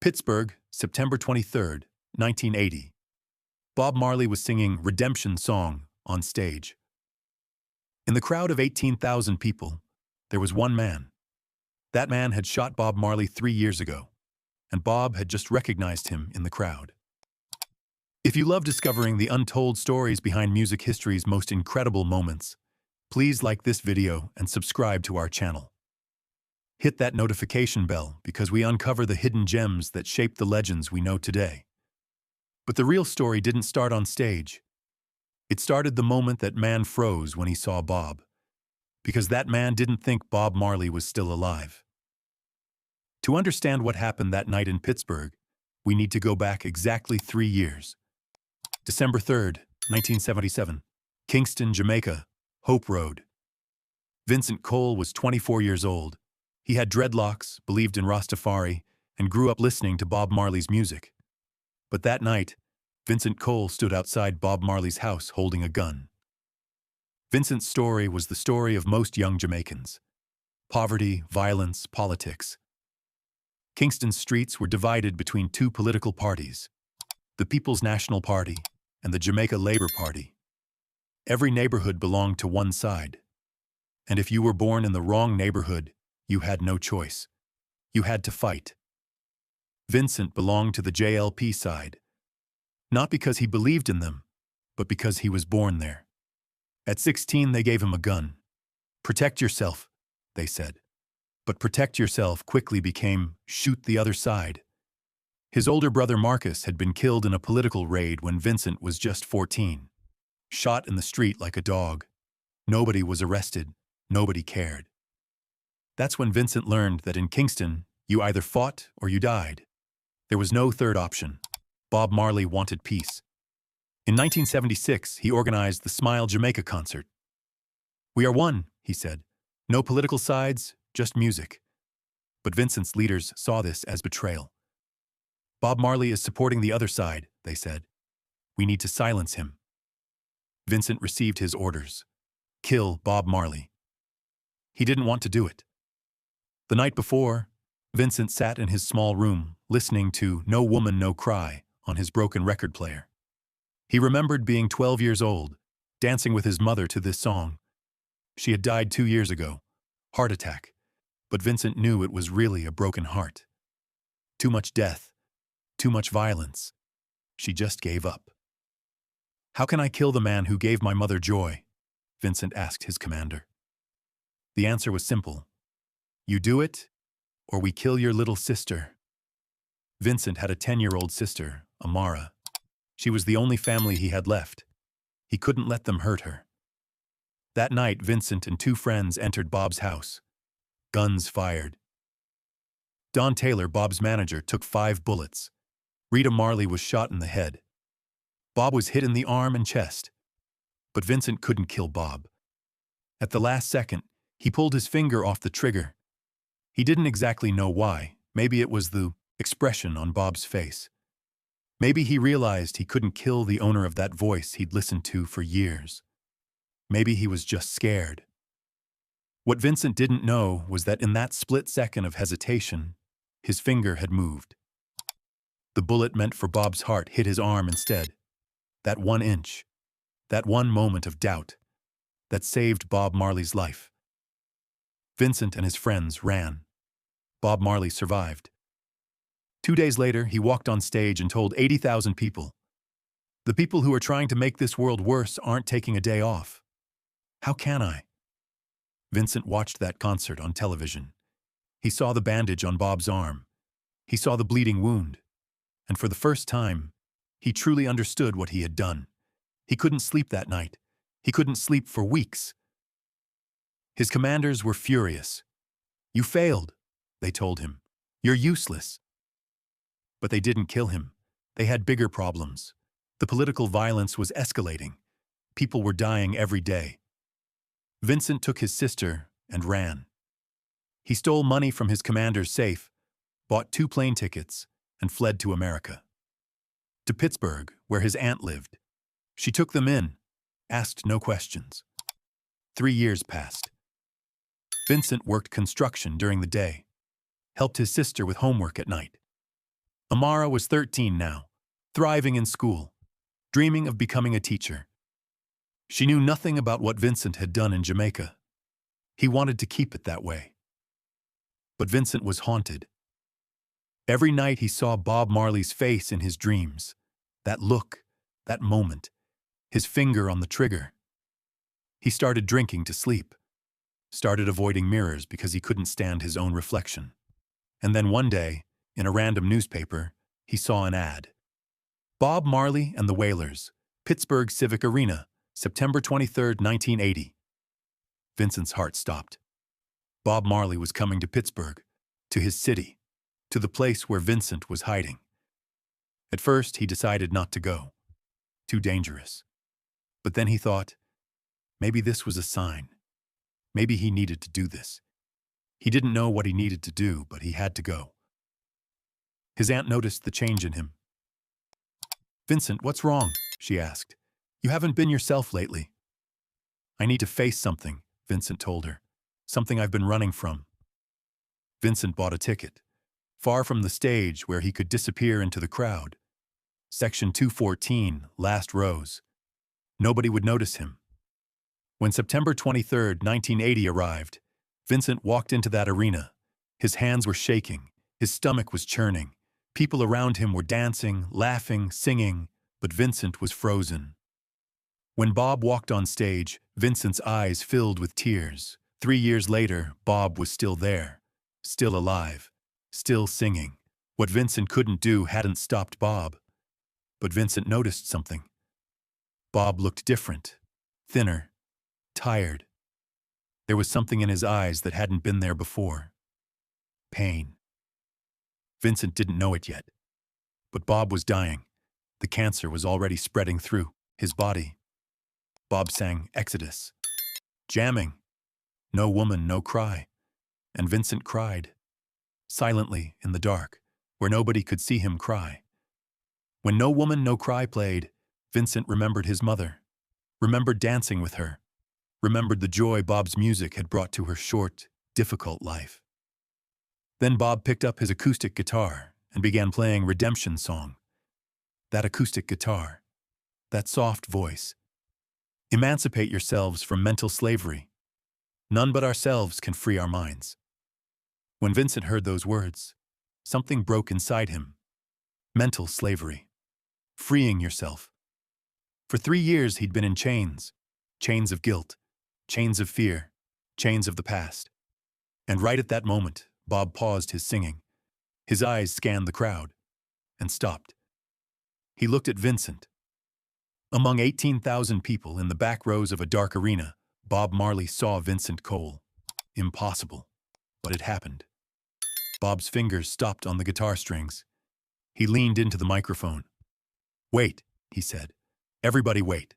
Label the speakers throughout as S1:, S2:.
S1: Pittsburgh, September 23rd, 1980. Bob Marley was singing Redemption Song on stage. In the crowd of 18,000 people, there was one man. That man had shot Bob Marley 3 years ago, and Bob had just recognized him in the crowd. If you love discovering the untold stories behind music history's most incredible moments, please like this video and subscribe to our channel. Hit that notification bell because we uncover the hidden gems that shape the legends we know today. But the real story didn't start on stage. It started the moment that man froze when he saw Bob, because that man didn't think Bob Marley was still alive. To understand what happened that night in Pittsburgh, we need to go back exactly 3 years. December 3rd, 1977, Kingston, Jamaica, Hope Road. Vincent Cole was 24 years old. He had dreadlocks, believed in Rastafari, and grew up listening to Bob Marley's music. But that night, Vincent Cole stood outside Bob Marley's house holding a gun. Vincent's story was the story of most young Jamaicans. Poverty, violence, politics. Kingston's streets were divided between two political parties, the People's National Party and the Jamaica Labour Party. Every neighborhood belonged to one side. And if you were born in the wrong neighborhood, you had no choice. You had to fight. Vincent belonged to the JLP side, not because he believed in them, but because he was born there. At 16, they gave him a gun. Protect yourself, they said. But protect yourself quickly became shoot the other side. His older brother Marcus had been killed in a political raid when Vincent was just 14. Shot in the street like a dog. Nobody was arrested. Nobody cared. That's when Vincent learned that in Kingston, you either fought or you died. There was no third option. Bob Marley wanted peace. In 1976, he organized the Smile Jamaica concert. "We are one," he said. "No political sides, just music." But Vincent's leaders saw this as betrayal. "Bob Marley is supporting the other side," they said. "We need to silence him." Vincent received his orders. Kill Bob Marley. He didn't want to do it. The night before, Vincent sat in his small room, listening to No Woman, No Cry on his broken record player. He remembered being 12 years old, dancing with his mother to this song. She had died 2 years ago, heart attack, but Vincent knew it was really a broken heart. Too much death, too much violence. She just gave up. "How can I kill the man who gave my mother joy?" Vincent asked his commander. The answer was simple. "You do it, or we kill your little sister." Vincent had a 10-year-old sister, Amara. She was the only family he had left. He couldn't let them hurt her. That night, Vincent and 2 friends entered Bob's house. Guns fired. Don Taylor, Bob's manager, took 5 bullets. Rita Marley was shot in the head. Bob was hit in the arm and chest. But Vincent couldn't kill Bob. At the last second, he pulled his finger off the trigger. He didn't exactly know why. Maybe it was the expression on Bob's face. Maybe he realized he couldn't kill the owner of that voice he'd listened to for years. Maybe he was just scared. What Vincent didn't know was that in that split second of hesitation, his finger had moved. The bullet meant for Bob's heart hit his arm instead. That 1 inch, that one moment of doubt, that saved Bob Marley's life. Vincent and his friends ran. Bob Marley survived. 2 days later, he walked on stage and told 80,000 people, "The people who are trying to make this world worse aren't taking a day off. How can I?" Vincent watched that concert on television. He saw the bandage on Bob's arm. He saw the bleeding wound. And for the first time, he truly understood what he had done. He couldn't sleep that night. He couldn't sleep for weeks. His commanders were furious. "You failed," they told him. "You're useless." But they didn't kill him. They had bigger problems. The political violence was escalating. People were dying every day. Vincent took his sister and ran. He stole money from his commander's safe, bought 2 plane tickets, and fled to America. To Pittsburgh, where his aunt lived. She took them in, asked no questions. 3 years passed. Vincent worked construction during the day, helped his sister with homework at night. Amara was 13 now, thriving in school, dreaming of becoming a teacher. She knew nothing about what Vincent had done in Jamaica. He wanted to keep it that way. But Vincent was haunted. Every night he saw Bob Marley's face in his dreams. That look, that moment, his finger on the trigger. He started drinking to sleep, started avoiding mirrors because he couldn't stand his own reflection. And then one day, in a random newspaper, he saw an ad. Bob Marley and the Wailers, Pittsburgh Civic Arena, September 23, 1980. Vincent's heart stopped. Bob Marley was coming to Pittsburgh, to his city, to the place where Vincent was hiding. At first, he decided not to go. Too dangerous. But then he thought, maybe this was a sign. Maybe he needed to do this. He didn't know what he needed to do, but he had to go. His aunt noticed the change in him. "Vincent, what's wrong?" she asked. "You haven't been yourself lately." "I need to face something," Vincent told her. "Something I've been running from." Vincent bought a ticket, far from the stage where he could disappear into the crowd. Section 214, last rows. Nobody would notice him. When September 23, 1980 arrived, Vincent walked into that arena. His hands were shaking, his stomach was churning. People around him were dancing, laughing, singing, but Vincent was frozen. When Bob walked on stage, Vincent's eyes filled with tears. 3 years later, Bob was still there, still alive, still singing. What Vincent couldn't do hadn't stopped Bob. But Vincent noticed something. Bob looked different, thinner, tired. There was something in his eyes that hadn't been there before. Pain. Vincent didn't know it yet. But Bob was dying. The cancer was already spreading through his body. Bob sang Exodus, jamming. No woman, no cry. And Vincent cried. Silently, in the dark, where nobody could see him cry. When No Woman, No Cry played, Vincent remembered his mother, remembered dancing with her, remembered the joy Bob's music had brought to her short, difficult life. Then Bob picked up his acoustic guitar and began playing Redemption Song. That acoustic guitar, that soft voice. Emancipate yourselves from mental slavery. None but ourselves can free our minds. When Vincent heard those words, something broke inside him. Mental slavery. Freeing yourself. For 3 years he'd been in chains. Chains of guilt. Chains of fear. Chains of the past. And right at that moment, Bob paused his singing. His eyes scanned the crowd. And stopped. He looked at Vincent. Among 18,000 people in the back rows of a dark arena, Bob Marley saw Vincent Cole. Impossible. But it happened. Bob's fingers stopped on the guitar strings. He leaned into the microphone. "Wait," he said. "Everybody wait."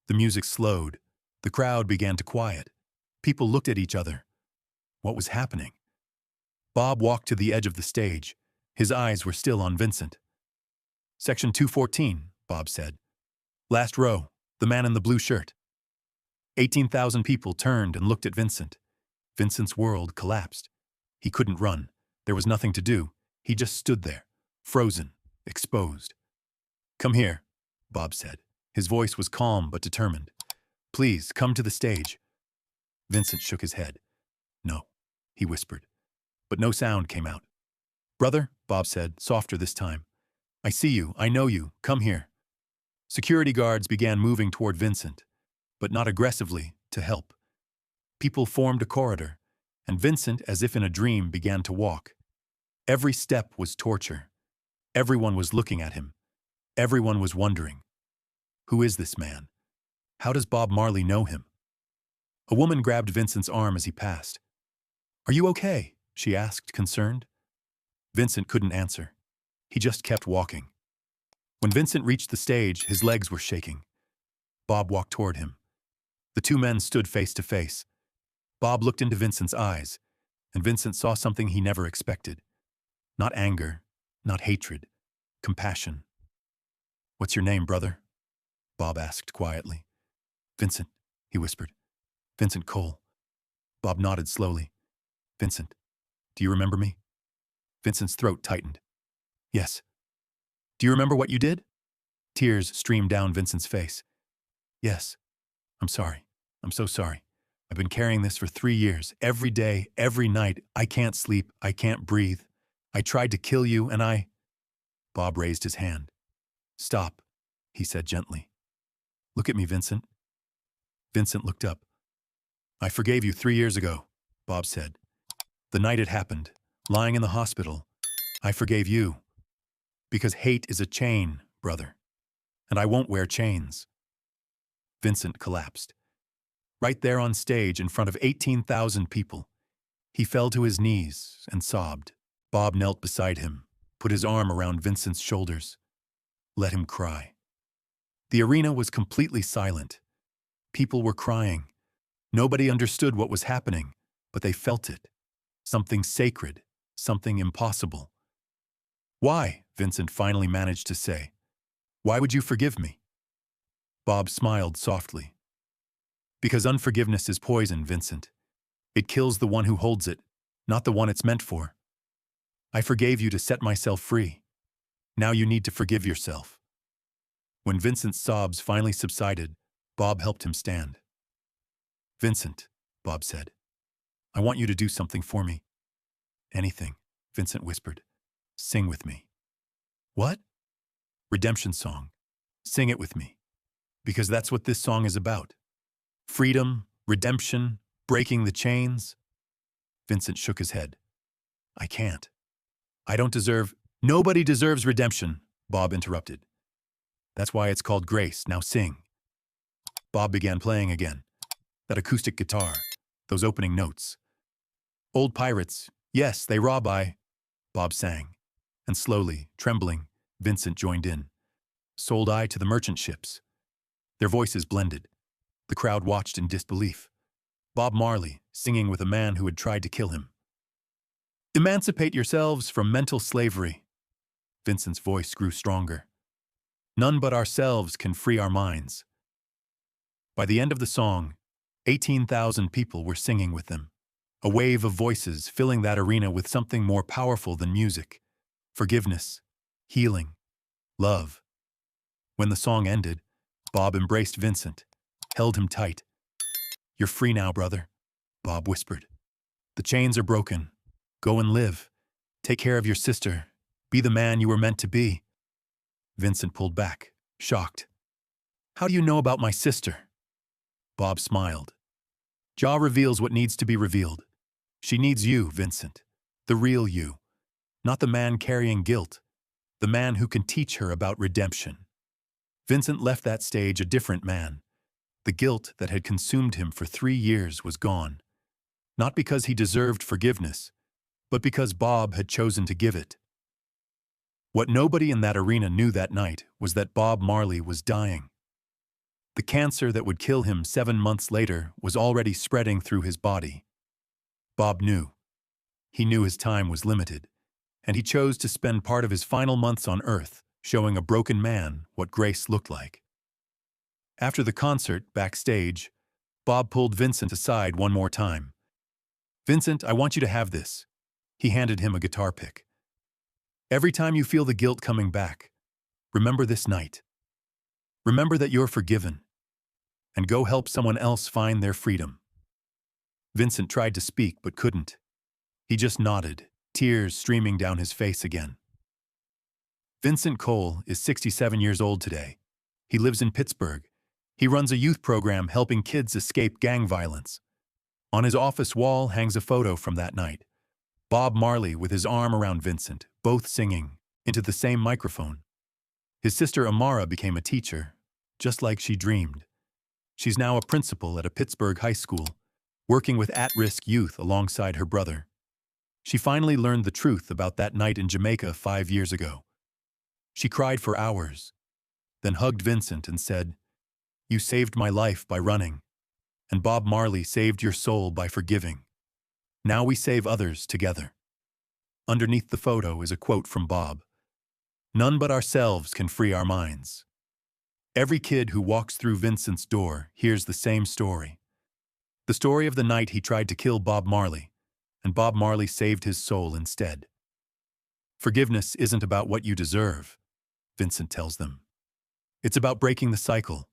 S1: The music slowed. The crowd began to quiet. People looked at each other. What was happening? Bob walked to the edge of the stage. His eyes were still on Vincent. "Section 214, Bob said. "Last row, the man in the blue shirt." 18,000 people turned and looked at Vincent. Vincent's world collapsed. He couldn't run. There was nothing to do. He just stood there, frozen, exposed. "Come here," Bob said. His voice was calm but determined. "Please, come to the stage." Vincent shook his head. "No," he whispered. But no sound came out. "Brother," Bob said, softer this time. "I see you. I know you. Come here." Security guards began moving toward Vincent, but not aggressively, to help. People formed a corridor, and Vincent, as if in a dream, began to walk. Every step was torture. Everyone was looking at him. Everyone was wondering, who is this man? How does Bob Marley know him? A woman grabbed Vincent's arm as he passed. "Are you okay?" she asked, concerned. Vincent couldn't answer. He just kept walking. When Vincent reached the stage, his legs were shaking. Bob walked toward him. The two men stood face to face. Bob looked into Vincent's eyes, and Vincent saw something he never expected. Not anger, not hatred, compassion. "What's your name, brother?" Bob asked quietly. "Vincent," he whispered. "Vincent Cole." Bob nodded slowly. "Vincent, do you remember me?" Vincent's throat tightened. Yes. Do you remember what you did? Tears streamed down Vincent's face. Yes. I'm sorry. I'm so sorry. I've been carrying this for 3 years. Every day, every night, I can't sleep. I can't breathe. I tried to kill you and I... Bob raised his hand. Stop, he said gently. Look at me, Vincent. Vincent looked up. I forgave you 3 years ago, Bob said. The night it happened, lying in the hospital, I forgave you. Because hate is a chain, brother. And I won't wear chains. Vincent collapsed. Right there on stage in front of 18,000 people. He fell to his knees and sobbed. Bob knelt beside him, put his arm around Vincent's shoulders. Let him cry. The arena was completely silent. People were crying. Nobody understood what was happening, but they felt it. Something sacred, something impossible. Why? Vincent finally managed to say. Why would you forgive me? Bob smiled softly. Because unforgiveness is poison, Vincent. It kills the one who holds it, not the one it's meant for. I forgave you to set myself free. Now you need to forgive yourself. When Vincent's sobs finally subsided, Bob helped him stand. Vincent, Bob said, I want you to do something for me. Anything, Vincent whispered. Sing with me. What? Redemption song. Sing it with me. Because that's what this song is about. Freedom, redemption, breaking the chains. Vincent shook his head. I can't. I don't deserve... Nobody deserves redemption, Bob interrupted. That's why it's called grace. Now sing. Bob began playing again. That acoustic guitar, those opening notes. Old pirates, yes, they rob I, Bob sang. And slowly, trembling, Vincent joined in. Sold I to the merchant ships. Their voices blended. The crowd watched in disbelief. Bob Marley, singing with a man who had tried to kill him. Emancipate yourselves from mental slavery. Vincent's voice grew stronger. None but ourselves can free our minds. By the end of the song, 18,000 people were singing with them. A wave of voices filling that arena with something more powerful than music. Forgiveness, healing, love. When the song ended, Bob embraced Vincent, held him tight. You're free now, brother, Bob whispered. The chains are broken. Go and live. Take care of your sister. Be the man you were meant to be. Vincent pulled back, shocked. How do you know about my sister? Bob smiled. Jah reveals what needs to be revealed. She needs you, Vincent. The real you. Not the man carrying guilt. The man who can teach her about redemption. Vincent left that stage a different man. The guilt that had consumed him for 3 years was gone. Not because he deserved forgiveness, but because Bob had chosen to give it. What nobody in that arena knew that night was that Bob Marley was dying. The cancer that would kill him 7 months later was already spreading through his body. Bob knew. He knew his time was limited, and he chose to spend part of his final months on Earth showing a broken man what grace looked like. After the concert, backstage, Bob pulled Vincent aside one more time. Vincent, I want you to have this. He handed him a guitar pick. Every time you feel the guilt coming back, remember this night. Remember that you're forgiven, and go help someone else find their freedom. Vincent tried to speak but couldn't. He just nodded, tears streaming down his face again. Vincent Cole is 67 years old today. He lives in Pittsburgh. He runs a youth program helping kids escape gang violence. On his office wall hangs a photo from that night. Bob Marley with his arm around Vincent, both singing, into the same microphone. His sister Amara became a teacher, just like she dreamed. She's now a principal at a Pittsburgh high school, working with at-risk youth alongside her brother. She finally learned the truth about that night in Jamaica 5 years ago. She cried for hours, then hugged Vincent and said, "You saved my life by running, and Bob Marley saved your soul by forgiving. Now we save others together." Underneath the photo is a quote from Bob. None but ourselves can free our minds. Every kid who walks through Vincent's door hears the same story. The story of the night he tried to kill Bob Marley, and Bob Marley saved his soul instead. Forgiveness isn't about what you deserve, Vincent tells them. It's about breaking the cycle.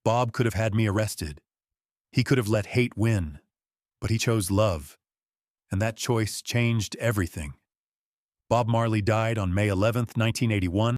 S1: Bob could have had me arrested. He could have let hate win, but he chose love, and that choice changed everything. Bob Marley died on May 11, 1981,